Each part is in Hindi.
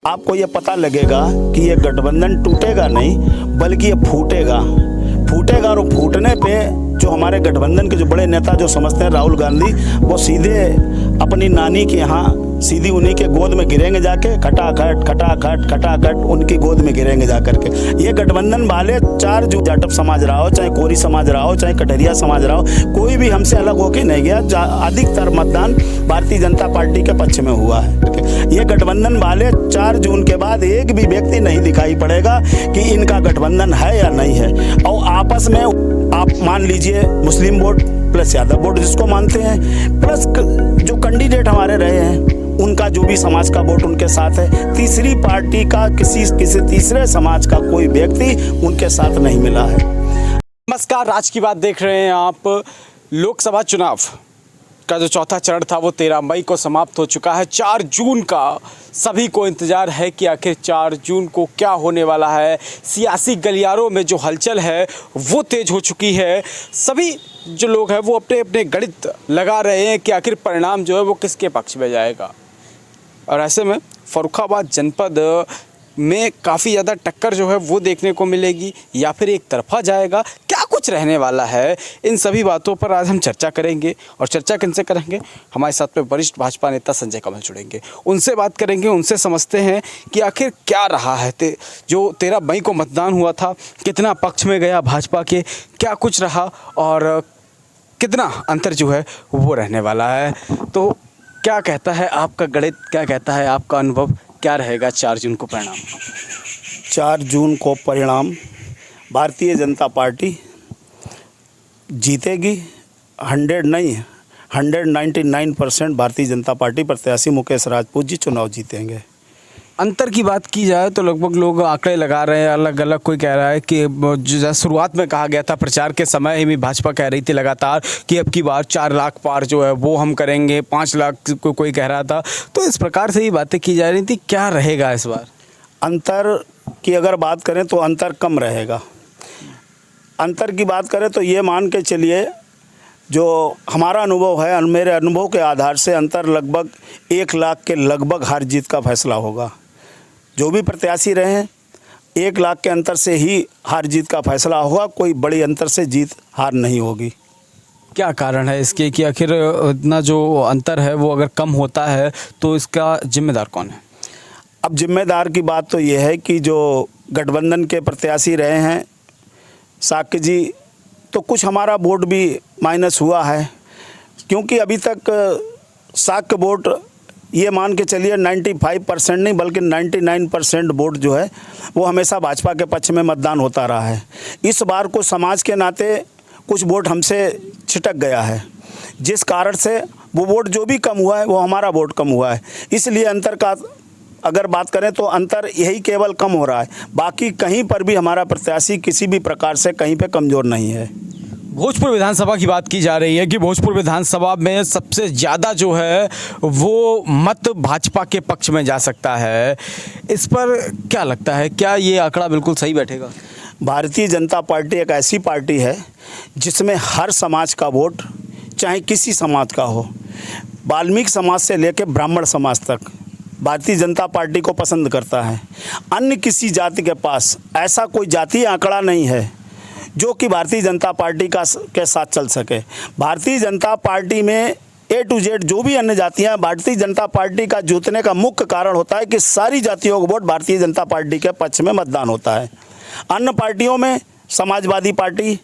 आपको ये पता लगेगा कि ये गठबंधन टूटेगा नहीं बल्कि ये फूटेगा और फूटने पे जो हमारे गठबंधन के जो बड़े नेता जो समझते हैं राहुल गांधी, वो सीधे अपनी नानी के यहाँ सीधी उन्हीं के गोद में गिरेंगे जाके, खटाखट उनकी गोद में गिरेंगे जाकर के। ये गठबंधन वाले चार जो जाटव समाज रहा हो, चाहे कोरी समाज रहा हो, चाहे कटहरिया समाज रहा हो, कोई भी हमसे अलग होके नहीं गया। अधिकतर मतदान भारतीय जनता पार्टी के पक्ष में हुआ है। ये गठबंधन वाले 4 जून के बाद एक भी व्यक्ति नहीं दिखाई पड़ेगा कि इनका गठबंधन है या नहीं है। और आपस में आप मान लीजिए मुस्लिम वोट प्लस यादव वोट जिसको मानते हैं, प्लस जो कैंडिडेट हमारे रहे हैं उनका जो भी समाज का वोट उनके साथ है। तीसरी पार्टी का किसी तीसरे समाज का कोई व्यक्ति उनके साथ नहीं मिला है। नमस्कार, आज की बात देख रहे हैं आप। लोकसभा चुनाव का जो चौथा चरण था वो 13 मई को समाप्त हो चुका है। 4 जून का सभी को इंतज़ार है कि आखिर 4 जून को क्या होने वाला है। सियासी गलियारों में जो हलचल है वो तेज़ हो चुकी है। सभी जो लोग हैं वो अपने अपने गणित लगा रहे हैं कि आखिर परिणाम जो है वो किसके पक्ष में जाएगा। और ऐसे में फर्रुखाबाद जनपद में काफ़ी ज़्यादा टक्कर जो है वो देखने को मिलेगी या फिर एक तरफा जाएगा, क्या कुछ रहने वाला है, इन सभी बातों पर आज हम चर्चा करेंगे। और चर्चा किनसे करेंगे? हमारे साथ में वरिष्ठ भाजपा नेता संजय कमल जुड़ेंगे, उनसे बात करेंगे, उनसे समझते हैं कि आखिर क्या रहा है। जो 13 मई को मतदान हुआ था, कितना पक्ष में गया भाजपा के, क्या कुछ रहा और कितना अंतर जो है वो रहने वाला है। तो क्या कहता है आपका गणित, क्या कहता है आपका अनुभव, क्या रहेगा 4 जून को परिणाम? 4 जून को परिणाम भारतीय जनता पार्टी जीतेगी। 100 नहीं 199% भारतीय जनता पार्टी प्रत्याशी मुकेश राजपूत जी चुनाव जीतेंगे। अंतर की बात की जाए तो लगभग लोग आंकड़े लगा रहे हैं अलग अलग। कोई कह रहा है कि जो शुरुआत में कहा गया था प्रचार के समय ही भाजपा कह रही थी लगातार कि अब की बार 4 लाख पार जो है वो हम करेंगे, 5 लाख को कोई कह रहा था। तो इस प्रकार से ही बातें की जा रही थी, क्या रहेगा इस बार? अंतर की अगर बात करें तो अंतर कम रहेगा। अंतर की बात करें तो ये मान के चलिए, जो हमारा अनुभव है, मेरे अनुभव के आधार से अंतर लगभग 1 लाख के लगभग हार जीत का फैसला होगा। जो भी प्रत्याशी रहे हैं 1 लाख के अंतर से ही हार जीत का फैसला होगा, कोई बड़ी अंतर से जीत हार नहीं होगी। क्या कारण है इसके कि आखिर इतना जो अंतर है वो अगर कम होता है तो इसका जिम्मेदार कौन है? अब जिम्मेदार की बात तो ये है कि जो गठबंधन के प्रत्याशी रहे हैं साक्य जी, तो कुछ हमारा वोट भी माइनस हुआ है, क्योंकि अभी तक साक्य वोट ये मान के चलिए 95% नहीं बल्कि 99% वोट जो है वो हमेशा भाजपा के पक्ष में मतदान होता रहा है। इस बार को समाज के नाते कुछ वोट हमसे छिटक गया है, जिस कारण से वो वोट जो भी कम हुआ है वो हमारा वोट कम हुआ है। इसलिए अंतर का अगर बात करें तो अंतर यही केवल कम हो रहा है, बाकी कहीं पर भी हमारा प्रत्याशी किसी भी प्रकार से कहीं पे कमज़ोर नहीं है। भोजपुर विधानसभा की बात की जा रही है कि भोजपुर विधानसभा में सबसे ज़्यादा जो है वो मत भाजपा के पक्ष में जा सकता है। इस पर क्या लगता है, क्या ये आंकड़ा बिल्कुल सही बैठेगा? भारतीय जनता पार्टी एक ऐसी पार्टी है जिसमें हर समाज का वोट, चाहे किसी समाज का हो, वाल्मीकि समाज से लेकर ब्राह्मण समाज तक भारतीय जनता पार्टी को पसंद करता है। अन्य किसी जाति के पास ऐसा कोई जातीय आंकड़ा नहीं है जो कि भारतीय जनता पार्टी के साथ चल सके। भारतीय जनता पार्टी में A to Z जो भी अन्य जातियां, भारतीय जनता पार्टी का जीतने का मुख्य कारण होता है कि सारी जातियों का वोट भारतीय जनता पार्टी के पक्ष में मतदान होता है। अन्य पार्टियों में समाजवादी पार्टी,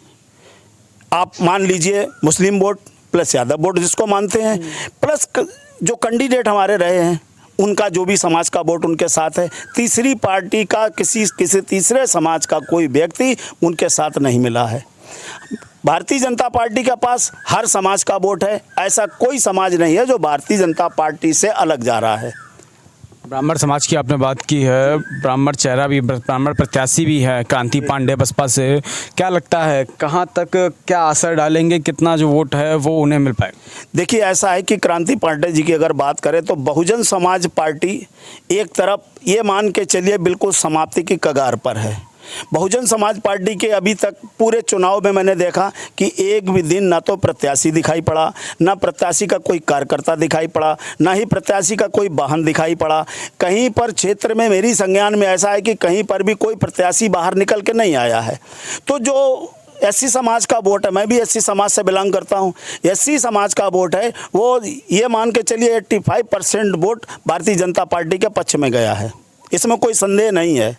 आप मान लीजिए मुस्लिम वोट प्लस यादव वोट जिसको मानते हैं, प्लस जो कैंडिडेट हमारे रहे हैं उनका जो भी समाज का वोट उनके साथ है। तीसरी पार्टी का किसी तीसरे समाज का कोई व्यक्ति उनके साथ नहीं मिला है। भारतीय जनता पार्टी के पास हर समाज का वोट है, ऐसा कोई समाज नहीं है जो भारतीय जनता पार्टी से अलग जा रहा है। ब्राह्मण समाज की आपने बात की है, ब्राह्मण चेहरा भी, ब्राह्मण प्रत्याशी भी है क्रांति पांडे बसपा से। क्या लगता है कहाँ तक क्या असर डालेंगे, कितना जो वोट है वो उन्हें मिल पाए? देखिए, ऐसा है कि क्रांति पांडे जी की अगर बात करें तो बहुजन समाज पार्टी एक तरफ ये मान के चलिए बिल्कुल समाप्ति की कगार पर है। बहुजन समाज पार्टी के अभी तक पूरे चुनाव में मैंने देखा कि एक भी दिन ना तो प्रत्याशी दिखाई पड़ा, ना प्रत्याशी का कोई कार्यकर्ता दिखाई पड़ा, ना ही प्रत्याशी का कोई वाहन दिखाई पड़ा। कहीं पर क्षेत्र में मेरी संज्ञान में ऐसा है कि कहीं पर भी कोई प्रत्याशी बाहर निकल के नहीं आया है। तो जो एससी समाज का वोट है, मैं भी एससी समाज से बिलोंग करता हूं, एससी समाज का वोट है, वो ये मान के चलिए 85% वोट भारतीय जनता पार्टी के पक्ष में गया है। इसमें कोई संदेह नहीं है,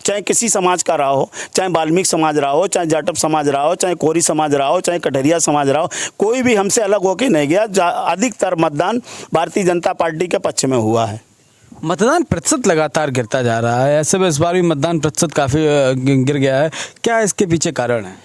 चाहे किसी समाज का रहा हो, चाहे वाल्मीकि समाज रहा हो, चाहे जाटव समाज रहा हो, चाहे कोरी समाज रहा हो, चाहे कटहरिया समाज रहा हो, कोई भी हमसे अलग होकर नहीं गया। अधिकतर मतदान भारतीय जनता पार्टी के पक्ष में हुआ है। मतदान प्रतिशत लगातार गिरता जा रहा है, ऐसे में इस बार भी मतदान प्रतिशत काफ़ी गिर गया है, क्या इसके पीछे कारण है?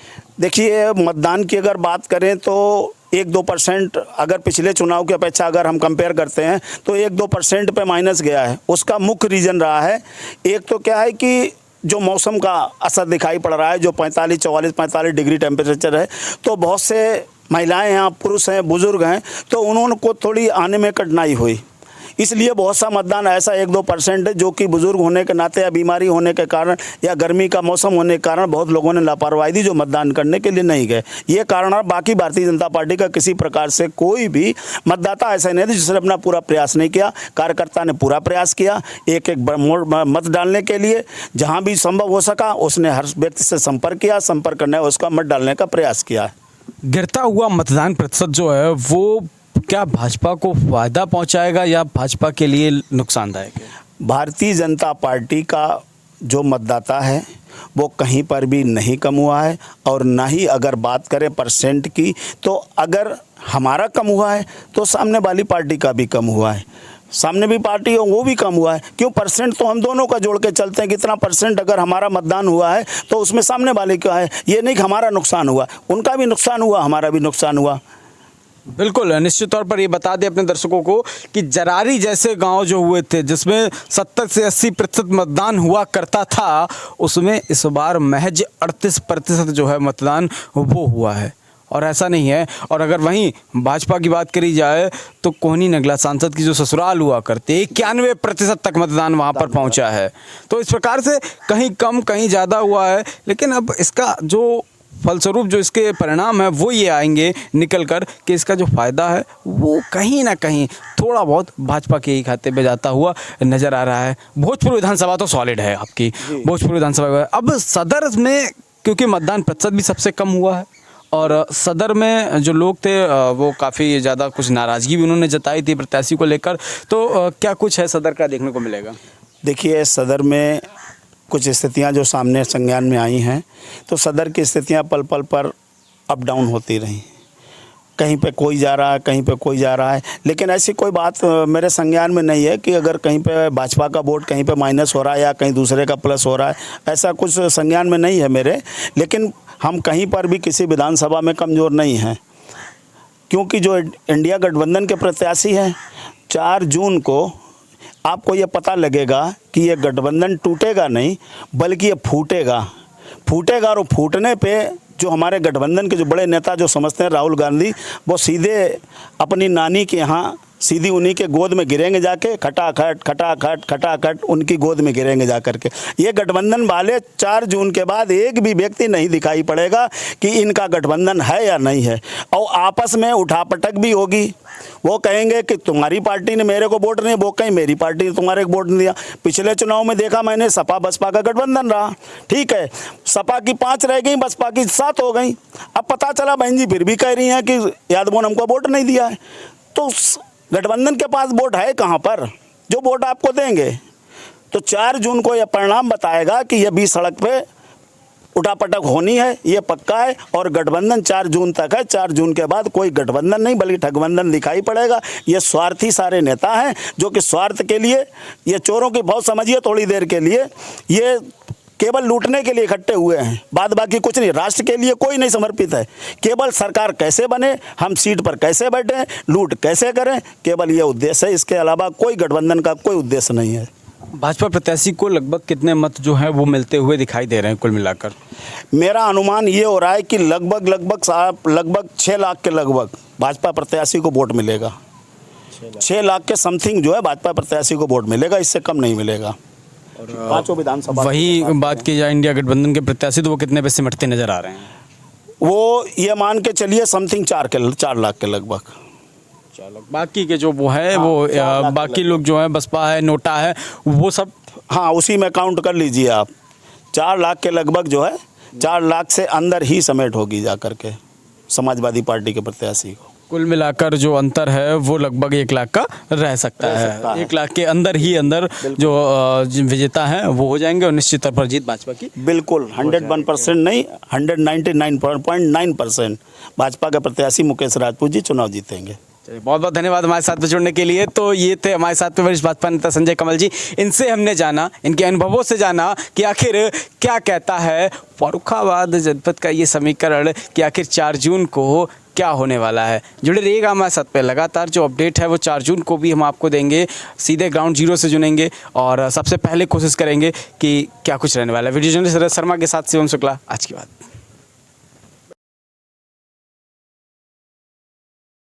देखिए, मतदान की अगर बात करें तो 1-2% अगर पिछले चुनाव की अपेक्षा अगर हम कंपेयर करते हैं तो 1-2% पे माइनस गया है। उसका मुख्य रीज़न रहा है, एक तो क्या है कि जो मौसम का असर दिखाई पड़ रहा है, जो 45 डिग्री टेम्परेचर है, तो बहुत से महिलाएं हैं, पुरुष हैं, बुज़ुर्ग हैं, तो उन्होंने को थोड़ी आने में कठिनाई हुई। इसलिए बहुत सा मतदान ऐसा 1-2% है जो कि बुजुर्ग होने के नाते या बीमारी होने के कारण या गर्मी का मौसम होने के कारण बहुत लोगों ने लापरवाही दी जो मतदान करने के लिए नहीं गए। ये कारण है। बाकी भारतीय जनता पार्टी का किसी प्रकार से कोई भी मतदाता ऐसा नहीं था जिसने अपना पूरा प्रयास नहीं किया। कार्यकर्ता ने पूरा प्रयास किया एक मत डालने के लिए, जहाँ भी संभव हो सका उसने हर व्यक्ति से संपर्क किया, संपर्क करने उसका मत डालने का प्रयास किया। गिरता हुआ मतदान प्रतिशत जो है वो क्या भाजपा को फायदा पहुंचाएगा या भाजपा के लिए नुकसानदायक है? भारतीय जनता पार्टी का जो मतदाता है वो कहीं पर भी नहीं कम हुआ है, और ना ही अगर बात करें परसेंट की तो अगर हमारा कम हुआ है तो सामने वाली पार्टी का भी कम हुआ है। सामने भी पार्टी हो वो भी कम हुआ है। क्यों? परसेंट तो हम दोनों का जोड़ के चलते हैं। कितना परसेंट अगर हमारा मतदान हुआ है तो उसमें सामने वाले का है। ये नहीं कि हमारा नुकसान हुआ, उनका भी नुकसान हुआ, हमारा भी नुकसान हुआ। बिल्कुल, निश्चित तौर पर ये बता दें अपने दर्शकों को कि जरारी जैसे गांव जो हुए थे जिसमें 70 से 80% मतदान हुआ करता था, उसमें इस बार महज 38% जो है मतदान वो हुआ है, और ऐसा नहीं है। और अगर वहीं भाजपा की बात करी जाए तो कोहनी नगला सांसद की जो ससुराल हुआ करते 91% तक मतदान वहां पर पहुंचा है। तो इस प्रकार से कहीं कम कहीं ज़्यादा हुआ है, लेकिन अब इसका जो फलस्वरूप जो इसके परिणाम है वो ये आएंगे निकल कर कि इसका जो फ़ायदा है वो कहीं ना कहीं थोड़ा बहुत भाजपा के ही खाते में जाता हुआ नज़र आ रहा है। भोजपुर विधानसभा तो सॉलिड है आपकी, भोजपुर विधानसभा। अब सदर में क्योंकि मतदान प्रतिशत भी सबसे कम हुआ है और सदर में जो लोग थे वो काफ़ी ज़्यादा कुछ नाराज़गी भी उन्होंने जताई थी प्रत्याशी को लेकर, तो क्या कुछ है सदर का देखने को मिलेगा? देखिए, सदर में कुछ स्थितियां जो सामने संज्ञान में आई हैं, तो सदर की स्थितियां पल पल पर अप डाउन होती रहीं। कहीं पे कोई जा रहा है, कहीं पे कोई जा रहा है, लेकिन ऐसी कोई बात मेरे संज्ञान में नहीं है कि अगर कहीं पे भाजपा का वोट कहीं पे माइनस हो रहा है या कहीं दूसरे का प्लस हो रहा है, ऐसा कुछ संज्ञान में नहीं है मेरे। लेकिन हम कहीं पर भी किसी विधानसभा में कमज़ोर नहीं हैं, क्योंकि जो इंडिया गठबंधन के प्रत्याशी हैं 4 जून को आपको ये पता लगेगा कि ये गठबंधन टूटेगा नहीं बल्कि ये फूटेगा। और फूटने पे जो हमारे गठबंधन के जो बड़े नेता जो समझते हैं राहुल गांधी, वो सीधे अपनी नानी के यहाँ सीधी उन्हीं के गोद में गिरेंगे जाके, खटाखट उनकी गोद में गिरेंगे जा करके। ये गठबंधन वाले 4 जून के बाद एक भी व्यक्ति नहीं दिखाई पड़ेगा कि इनका गठबंधन है या नहीं है, और आपस में उठापटक भी होगी। वो कहेंगे कि तुम्हारी पार्टी ने मेरे को वोट नहीं, वो कहीं मेरी पार्टी ने तुम्हारे को वोट नहीं दिया। पिछले चुनाव में देखा मैंने, सपा बसपा का गठबंधन रहा, ठीक है, सपा की 5 रह गई, बसपा की 7 हो गई। अब पता चला बहन जी फिर भी कह रही हैं कि यादवों ने हमको वोट नहीं दिया है। तो गठबंधन के पास वोट है कहाँ पर जो वोट आपको देंगे? तो 4 जून को यह परिणाम बताएगा कि यह भी सड़क पे उठापटक होनी है, ये पक्का है। और गठबंधन 4 जून तक है। 4 जून के बाद कोई गठबंधन नहीं बल्कि ठगबंधन दिखाई पड़ेगा। ये स्वार्थी सारे नेता हैं जो कि स्वार्थ के लिए, ये चोरों की बहुत समझिए थोड़ी देर के लिए, ये केवल लूटने के लिए इकट्ठे हुए हैं, बाद बाकी कुछ नहीं। राष्ट्र के लिए कोई नहीं समर्पित है। केवल सरकार कैसे बने, हम सीट पर कैसे बैठें, लूट कैसे करें, केवल ये उद्देश्य है। इसके अलावा कोई गठबंधन का कोई उद्देश्य नहीं है। भाजपा प्रत्याशी को लगभग कितने मत जो हैं वो मिलते हुए दिखाई दे रहे हैं कुल मिलाकर? मेरा अनुमान ये हो रहा है कि लगभग 6 लाख के लगभग भाजपा प्रत्याशी को वोट मिलेगा। 6 लाख के समथिंग जो है भाजपा प्रत्याशी को वोट मिलेगा, इससे कम नहीं मिलेगा। पांचों विधानसभा। वही बात की जाए इंडिया गठबंधन के प्रत्याशी, तो वो कितने पे सिमटते नजर आ रहे हैं? वो ये मान के चलिए समथिंग 4 लाख के लगभग। चलो, बाकी के जो वो है वो 4 लाख बाकी लोग जो है बसपा है, नोटा है, वो सब हाँ उसी में काउंट कर लीजिए आप। 4 लाख के लगभग जो है, 4 लाख से अंदर ही समेट होगी जा करके समाजवादी पार्टी के प्रत्याशी को। कुल मिलाकर जो अंतर है वो लगभग 1 लाख का रह सकता है। 1 लाख के अंदर ही अंदर जो विजेता हैं वो हो जाएंगे और निश्चित तौर पर जीत भाजपा की। बिल्कुल 101% नहीं, 199.9% भाजपा के प्रत्याशी मुकेश राजपूत जी चुनाव जीतेंगे। बहुत बहुत धन्यवाद हमारे साथ में जुड़ने के लिए। तो ये थे हमारे साथ में वरिष्ठ भाजपा नेता संजय कमल जी। इनसे हमने जाना, इनके अनुभवों से जाना कि आखिर क्या कहता है फर्रुखाबाद जनपद का ये समीकरण कि आखिर 4 जून को क्या होने वाला है। जुड़े रहिएगा हमारे साथ पे, लगातार जो अपडेट है वो 4 जून को भी हम आपको देंगे। सीधे ग्राउंड जीरो से जुड़ेंगे और सबसे पहले कोशिश करेंगे कि क्या कुछ रहने वाला है। वीडियो जर्नलिस्ट शरद शर्मा के साथ शिवम शुक्ला, आज की बात।